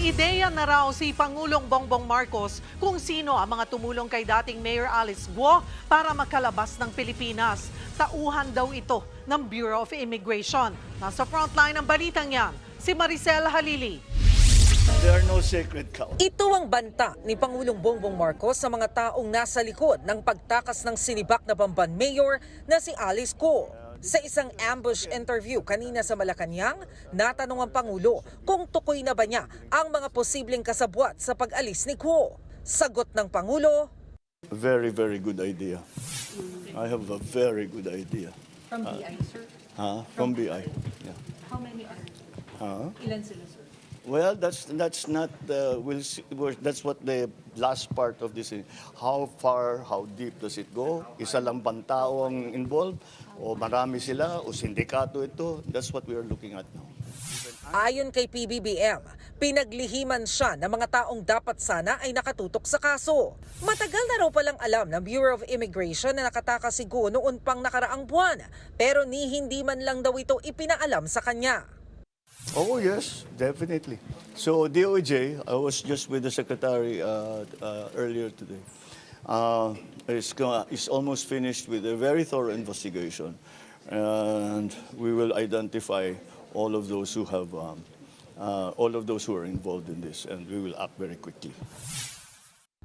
May ideya na raw si Pangulong Bongbong Marcos kung sino ang mga tumulong kay dating Mayor Alice Guo para makalabas ng Pilipinas. Tauhan daw ito ng Bureau of Immigration. Nasa frontline ng balitang yan, si Maricel Halili. There are no sacred cows. Ito ang banta ni Pangulong Bongbong Marcos sa mga taong nasa likod ng pagtakas ng sinibak na Bamban Mayor na si Alice Guo. Sa isang ambush interview kanina sa Malacanang, natanong ang Pangulo kung tukoy na ba niya ang mga posibleng kasabwat sa pag-alis ni Guo. Sagot ng Pangulo, Very, very good idea. I have a very good idea. From BI, sir? From BI. Yeah. How many are? Ilan sila, sir? Well, that's not that's what the last part of this is. How far, how deep does it go? Isa lang bang tao ang involved? O marami sila? O sindikato ito? That's what we are looking at now. ayon kay PBBM, pinaglihiman siya ng mga taong dapat sana ay nakatutok sa kaso. Matagal na raw palang alam ng Bureau of Immigration na nakatakas si Guo noon pang nakaraang buwan, pero hindi man lang daw ito ipinaalam sa kanya. Oh, yes, definitely. So, DOJ, I was just with the Secretary earlier today, is almost finished with a very thorough investigation. And we will identify all of those who have, all of those who are involved in this, and we will act very quickly.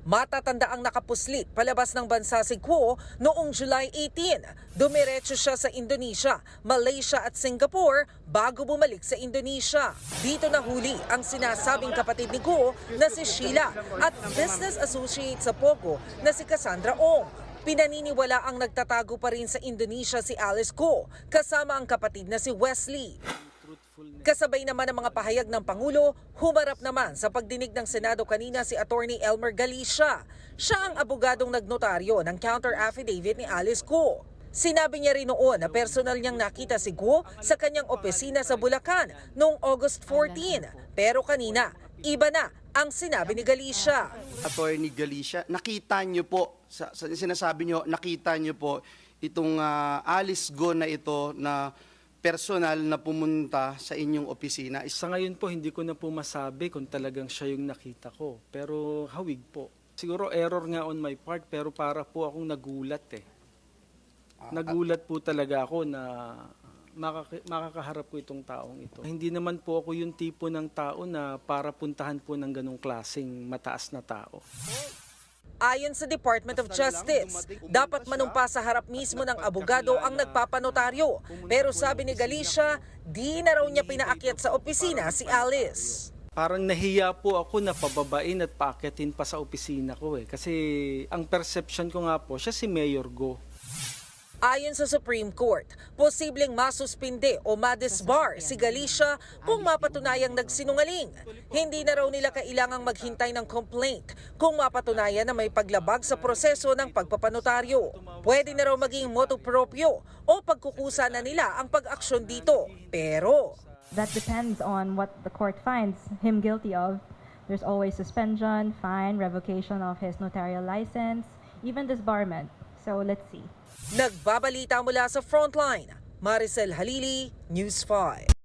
Matatanda ang nakapuslit palabas ng bansa si Guo noong July 18. Dumiretso siya sa Indonesia, Malaysia at Singapore bago bumalik sa Indonesia. Dito nahuli ang sinasabing kapatid ni Guo na si Sheila at business associate sa Pogo na si Cassandra Ong. Pinaniniwala ang nagtatago pa rin sa Indonesia si Alice Guo kasama ang kapatid na si Wesley. Kasabay naman ang mga pahayag ng Pangulo, humarap naman sa pagdinig ng Senado kanina si Attorney Elmer Galicia. Siya ang abogadong nagnotaryo ng counter affidavit ni Alice Guo. Sinabi niya rin noon na personal niyang nakita si Guo sa kanyang opisina sa Bulacan noong August 14. Pero kanina, iba na ang sinabi ni Galicia. Attorney Galicia, nakita niyo po, sinasabi niyo, nakita niyo po itong Alice Guo na ito na personal na pumunta sa inyong opisina. Sa ngayon po, hindi ko na po masabi kung talagang siya yung nakita ko. Pero hawig po. Siguro error nga on my part, pero para po akong nagulat eh. Nagulat po talaga ako na makakaharap ko itong taong ito. Hindi naman po ako yung tipo ng tao na para puntahan po ng ganong klaseng mataas na tao. Ayon sa Department of Justice, dapat manumpa sa harap mismo ng abogado ang nagpapanotaryo. Pero sabi ni Galicia, di na raw niya pinaakyat sa opisina si Alice. Parang nahiya po ako na pababain at paakyatin pa sa opisina ko eh. Kasi ang perception ko nga po, siya si Mayor Guo. Ayon sa Supreme Court, posibleng masuspinde o madisbar si Galicia kung mapatunayang nagsinungaling. Hindi na raw nila kailangang maghintay ng complaint kung mapatunayan na may paglabag sa proseso ng pagpapanotaryo. Pwede na raw maging motu proprio o pagkukusa na nila ang pag-aksyon dito. Pero that depends on what the court finds him guilty of. There's always suspension, fine, revocation of his notarial license, even disbarment. So let's see. Nagbabalita mula sa Frontline, Maricel Halili, News 5.